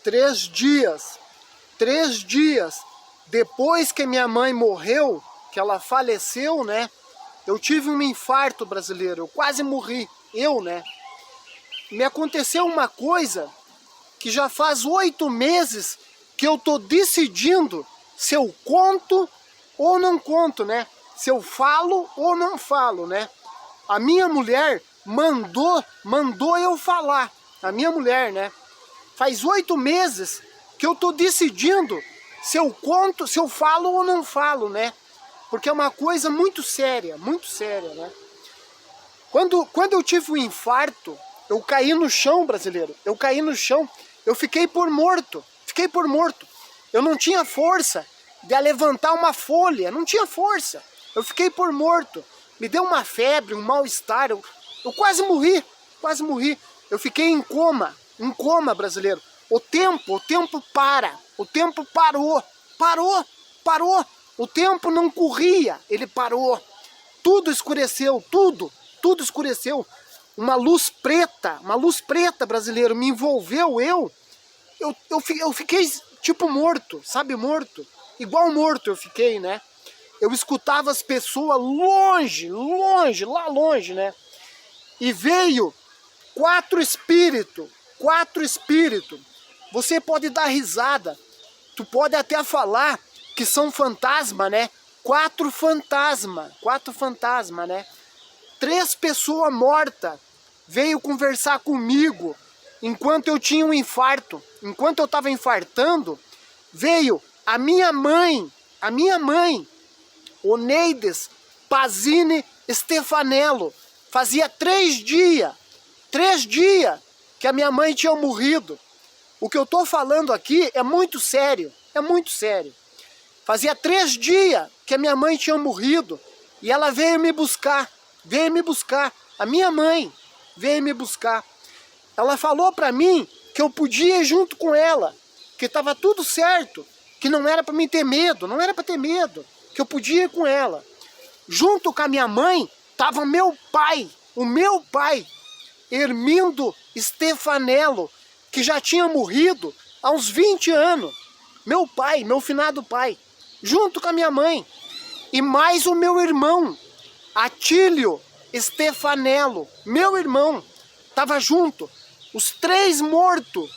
3 dias depois que minha mãe morreu, que ela faleceu, né? Eu tive um infarto, brasileiro, eu quase morri, né? Me aconteceu uma coisa que já faz 8 meses que eu tô decidindo se eu conto ou não conto, né? Se eu falo ou não falo, né? A minha mulher mandou eu falar, a minha mulher, né? Faz 8 meses que eu tô decidindo se eu conto, se eu falo ou não falo, né? Porque é uma coisa muito séria, né? Quando eu tive um infarto, eu caí no chão, brasileiro. Eu caí no chão, eu fiquei por morto. Eu não tinha força de levantar uma folha, não tinha força. Eu fiquei por morto. Me deu uma febre, um mal-estar. Eu quase morri. Eu fiquei em coma, brasileiro. O tempo para. O tempo parou. O tempo não corria, ele parou. Tudo escureceu, tudo escureceu. Uma luz preta, brasileiro, me envolveu. Eu fiquei tipo morto, sabe, morto? Igual morto eu fiquei, né? Eu escutava as pessoas longe, lá longe, né? E veio 4 espíritos. Você pode dar risada, tu pode até falar que são fantasma, né? 4 fantasma, né? 3 pessoas mortas veio conversar comigo enquanto eu tinha um infarto. Enquanto eu estava infartando, veio a minha mãe, Oneides Pazini Stefanello. Fazia 3 dias que a minha mãe tinha morrido. O que eu tô falando aqui é muito sério, Fazia 3 dias que a minha mãe tinha morrido e ela veio me buscar. A minha mãe veio me buscar. Ela falou pra mim que eu podia ir junto com ela, que tava tudo certo, que não era pra mim ter medo, que eu podia ir com ela. Junto com a minha mãe tava o meu pai, Hermindo Stefanello, que já tinha morrido há uns 20 anos. Meu pai, meu finado pai, junto com a minha mãe. E mais o meu irmão, Atílio Stefanello, meu irmão, tava junto. Os 3 mortos,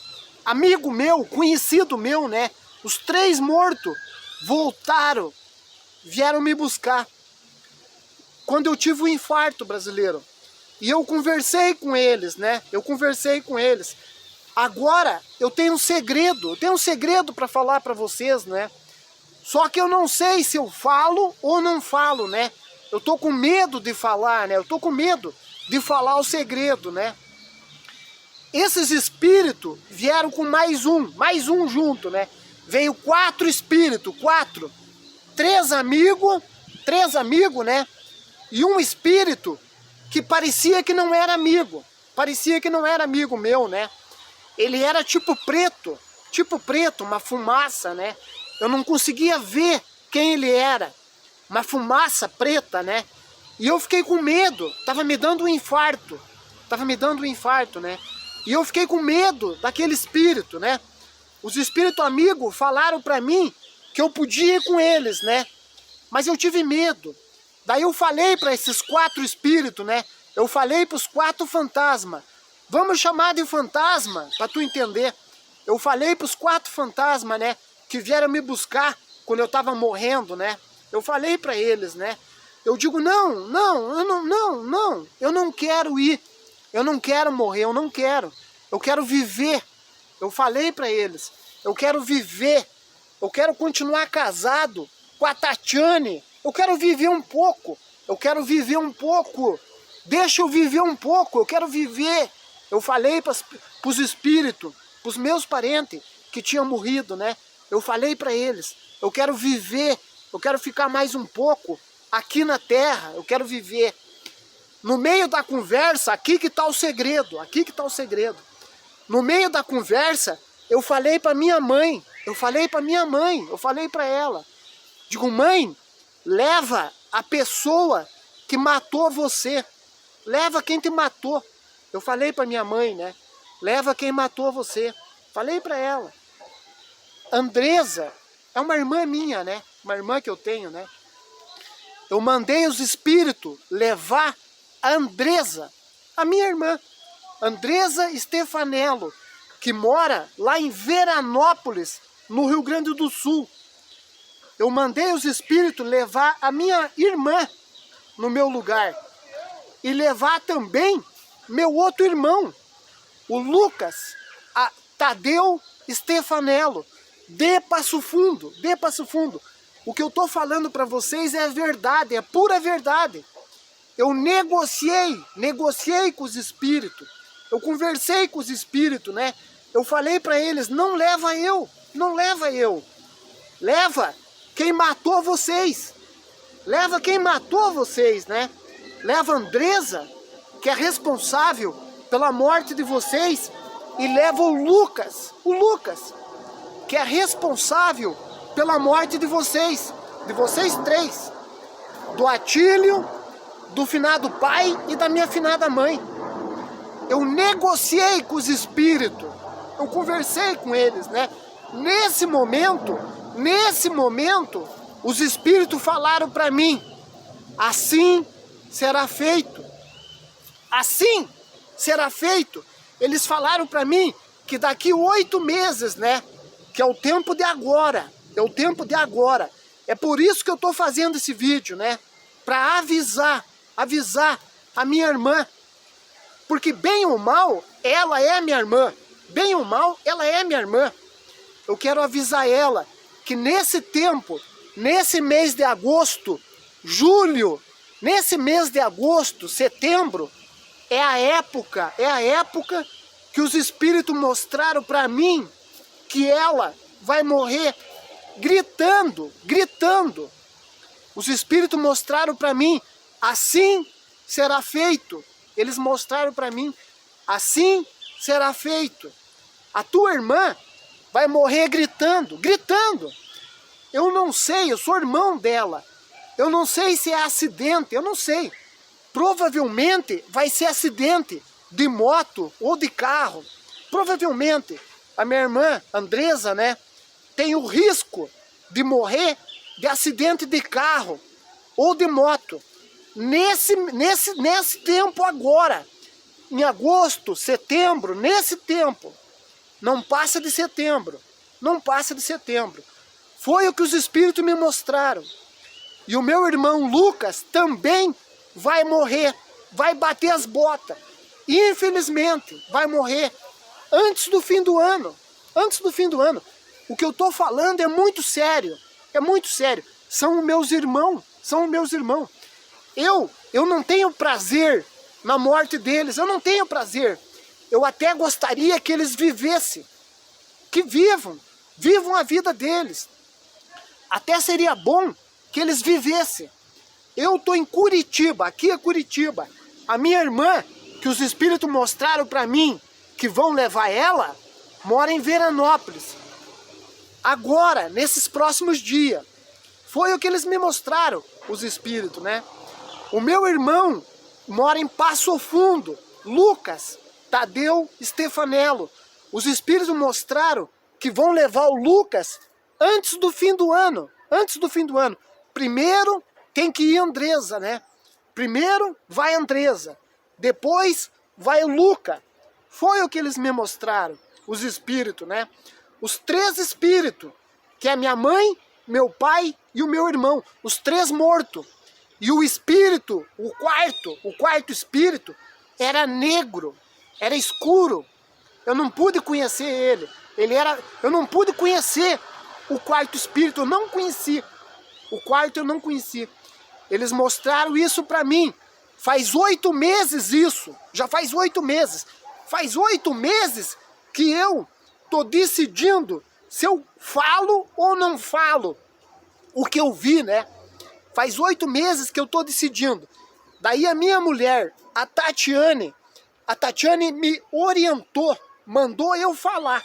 amigo meu, conhecido meu, né? Os 3 mortos voltaram, vieram me buscar. Quando eu tive o infarto, brasileiro. E eu conversei com eles, né? Agora eu tenho um segredo para falar para vocês, né? Só que eu não sei se eu falo ou não falo, né? Eu tô com medo de falar, né? Eu tô com medo de falar o segredo, né? Esses espíritos vieram com mais um junto, né? Veio 4 espíritos, 4. 3 amigos, né? E um espírito que parecia que não era amigo meu, né? Ele era tipo preto, uma fumaça, né? Eu não conseguia ver quem ele era, uma fumaça preta, né? E eu fiquei com medo, tava me dando um infarto, né? E eu fiquei com medo daquele espírito, né? Os espíritos amigos falaram pra mim que eu podia ir com eles, né? Mas eu tive medo. Daí eu falei para esses 4 espíritos, né? Eu falei para os 4 fantasmas. Vamos chamar de fantasma, para tu entender. Eu falei para os 4 fantasmas, né? Que vieram me buscar quando eu tava morrendo, né? Eu falei para eles, né? Eu digo, não, eu não quero ir. Eu não quero morrer, eu não quero. Eu quero viver. Eu falei para eles, eu quero viver. Eu quero continuar casado com a Tatiane. Eu quero viver um pouco. Deixa eu viver um pouco, eu quero viver. Eu falei para os espíritos, para os meus parentes que tinham morrido, né? Eu falei para eles, eu quero viver, eu quero ficar mais um pouco aqui na terra, eu quero viver. No meio da conversa, aqui que está o segredo. No meio da conversa, eu falei para minha mãe, eu falei para ela. Digo, mãe, leva a pessoa que matou você. Leva quem te matou. Eu falei para minha mãe, né? Leva quem matou você. Falei para ela. Andresa é uma irmã minha, né? Uma irmã que eu tenho, né? Eu mandei os espíritos levar a Andresa, a minha irmã, Andresa Stefanello, que mora lá em Veranópolis, no Rio Grande do Sul. Eu mandei os espíritos levar a minha irmã no meu lugar. E levar também meu outro irmão, o Lucas Tadeu Stefanello, de Passo Fundo, de Passo Fundo. O que eu estou falando para vocês é verdade, é pura verdade. Eu negociei com os espíritos. Eu conversei com os espíritos, né? Eu falei para eles, não leva eu, não leva eu. Leva quem matou vocês. Leva quem matou vocês, né? Leva a Andresa, que é responsável pela morte de vocês, e leva o Lucas, que é responsável pela morte de vocês três, do Atílio, do finado pai e da minha finada mãe. Eu negociei com os espíritos, eu conversei com eles, né? Nesse momento, os espíritos falaram para mim, assim será feito, assim será feito. Eles falaram para mim que daqui 8 meses, né? Que é o tempo de agora, É por isso que eu tô fazendo esse vídeo, né? Para avisar a minha irmã. Porque bem ou mal, ela é minha irmã. Bem ou mal, ela é minha irmã. Eu quero avisar ela que nesse tempo, nesse mês de agosto, julho, nesse mês de agosto, setembro, é a época que os espíritos mostraram para mim que ela vai morrer gritando. Os espíritos mostraram para mim, assim será feito. Eles mostraram para mim, assim será feito. A tua irmã vai morrer gritando. Eu não sei, eu sou irmão dela. Eu não sei se é acidente, eu não sei. Provavelmente vai ser acidente de moto ou de carro. Provavelmente a minha irmã Andresa, né, tem o risco de morrer de acidente de carro ou de moto. Nesse tempo agora, em agosto, setembro, nesse tempo, não passa de setembro. Foi o que os espíritos me mostraram. E o meu irmão Lucas também vai morrer, vai bater as botas. Infelizmente, vai morrer antes do fim do ano. O que eu estou falando é muito sério. São meus irmãos. Eu não tenho prazer na morte deles, eu não tenho prazer. Eu até gostaria que eles vivessem, que vivam a vida deles. Até seria bom que eles vivessem. Eu estou em Curitiba, aqui é Curitiba. A minha irmã, que os espíritos mostraram para mim, que vão levar ela, mora em Veranópolis. Agora, nesses próximos dias. Foi o que eles me mostraram, os espíritos, né? O meu irmão mora em Passo Fundo, Lucas Tadeu Stefanello. Os espíritos mostraram que vão levar o Lucas antes do fim do ano. Primeiro tem que ir Andresa, né? Primeiro vai Andresa, depois vai o Luca. Foi o que eles me mostraram, os espíritos, né? Os 3 espíritos, que é minha mãe, meu pai e o meu irmão, os 3 mortos. E o espírito, o quarto espírito, era negro, era escuro. Eu não pude conhecer ele. Eu não pude conhecer o quarto espírito, eu não conheci. O quarto eu não conheci. Eles mostraram isso pra mim. Faz 8 meses isso. Já faz 8 meses. Faz 8 meses que eu tô decidindo se eu falo ou não falo o que eu vi, né? Faz 8 meses que eu tô decidindo. Daí a minha mulher, a Tatiane me orientou, mandou eu falar.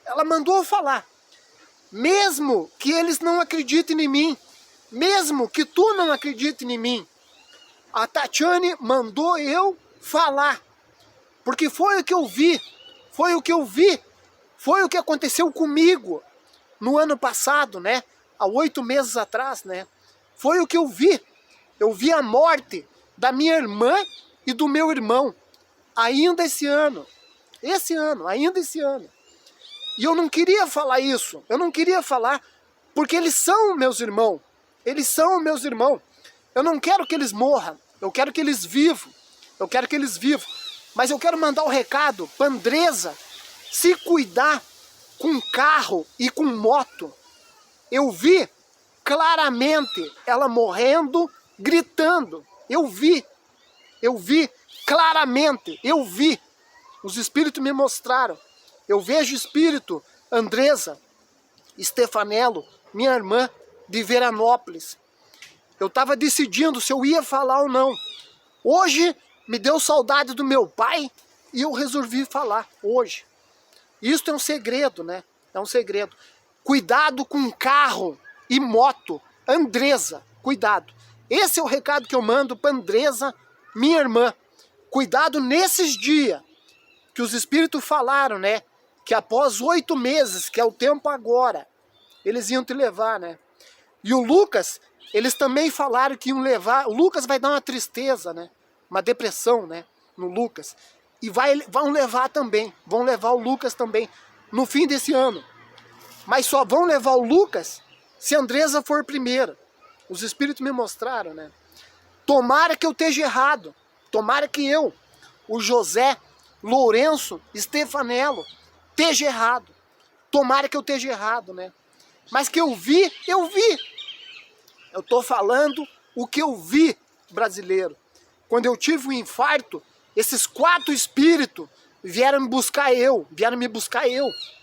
Ela mandou eu falar. Mesmo que eles não acreditem em mim, mesmo que tu não acredite em mim, a Tatiane mandou eu falar. Porque foi o que eu vi, foi o que aconteceu comigo. no ano passado, né? Há 8 meses atrás, né? Foi o que eu vi. Eu vi a morte da minha irmã e do meu irmão. Ainda esse ano. Ainda esse ano. E eu não queria falar isso. Eu não queria falar, porque eles são meus irmãos. Eles são meus irmãos. Eu não quero que eles morram. Eu quero que eles vivam. Eu quero que eles vivam. Mas eu quero mandar o recado para Andresa se cuidar com carro e com moto. Eu vi claramente ela morrendo, gritando. Eu vi claramente, eu vi. Os espíritos me mostraram. Eu vejo o espírito, Andresa Stefanello, minha irmã de Veranópolis. Eu estava decidindo se eu ia falar ou não. Hoje me deu saudade do meu pai e eu resolvi falar hoje. Isso é um segredo, né? É um segredo. Cuidado com carro e moto. Andresa, cuidado. Esse é o recado que eu mando para Andresa, minha irmã. Cuidado nesses dias que os espíritos falaram, né? Que após 8 meses, que é o tempo agora, eles iam te levar, né? E o Lucas, eles também falaram que iam levar. O Lucas vai dar uma tristeza, né? Uma depressão, né? No Lucas. E vão levar também. Vão levar o Lucas também no fim desse ano. Mas só vão levar o Lucas se a Andresa for primeiro. Os espíritos me mostraram, né? Tomara que eu esteja errado. Tomara que eu, o José Lourenço Stefanello, esteja errado. Tomara que eu esteja errado, né? Mas que eu vi, eu vi. Eu tô falando o que eu vi, brasileiro. Quando eu tive um infarto, esses 4 espíritos vieram me buscar eu.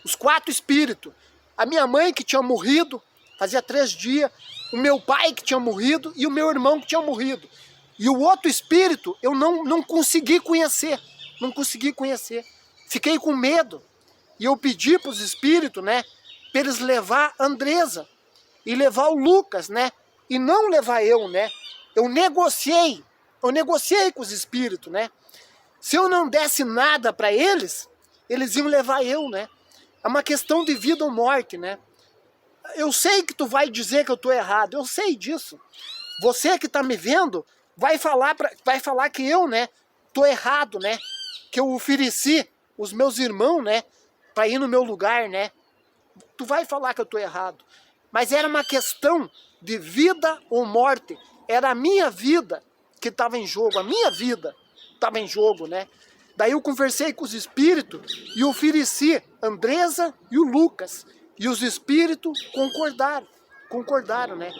Os 4 espíritos. A minha mãe que tinha morrido, fazia 3 dias. O meu pai que tinha morrido e o meu irmão que tinha morrido. E o outro espírito eu não consegui conhecer. Não consegui conhecer. Fiquei com medo. E eu pedi para os espíritos, né? Para eles levar a Andresa. E levar o Lucas, né? E não levar eu, né? Eu negociei com os espíritos, né? Se eu não desse nada para eles, eles iam levar eu, né? É uma questão de vida ou morte, né? Eu sei que tu vai dizer que eu tô errado, eu sei disso. Você que tá me vendo, vai falar que eu, né, tô errado, né? Que eu ofereci os meus irmãos, né, para ir no meu lugar, né? Tu vai falar que eu tô errado. Mas era uma questão de vida ou morte. Era a minha vida que estava em jogo, a minha vida estava em jogo, né? Daí eu conversei com os espíritos e ofereci Andresa e o Lucas. E os espíritos concordaram, né?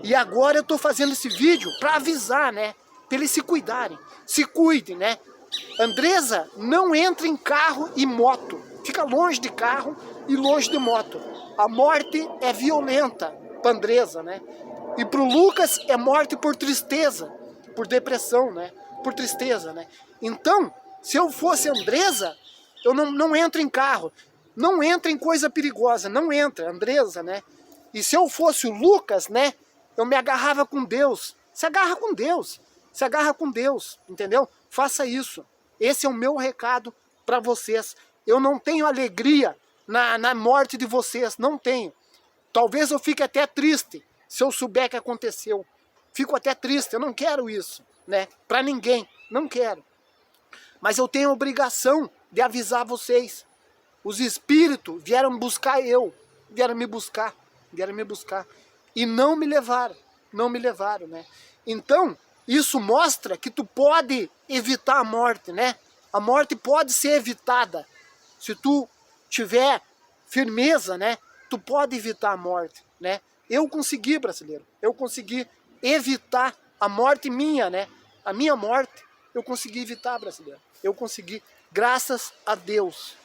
E agora eu tô fazendo esse vídeo para avisar, né? Para eles se cuidarem, se cuidem, né? Andresa, não entra em carro e moto. Fica longe de carro e longe de moto. A morte é violenta para Andresa, né? E pro Lucas é morte por tristeza, por depressão, né? Por tristeza, né? Então, se eu fosse Andresa, eu não entro em carro. Não entra em coisa perigosa, não entra, Andresa, né? E se eu fosse o Lucas, né? Eu me agarrava com Deus. Se agarra com Deus. Se agarra com Deus, entendeu? Faça isso. Esse é o meu recado para vocês. Eu não tenho alegria na morte de vocês, não tenho. Talvez eu fique até triste se eu souber que aconteceu. Fico até triste, eu não quero isso, né? Para ninguém, não quero. Mas eu tenho a obrigação de avisar vocês. Os espíritos vieram buscar eu, vieram me buscar. E não me levaram, né? Então, isso mostra que tu pode evitar a morte, né? A morte pode ser evitada. Se tu tiver firmeza, né? Tu pode evitar a morte, né? Eu consegui, brasileiro. Eu consegui evitar a morte minha, né? A minha morte, eu consegui evitar, brasileiro. Eu consegui, graças a Deus.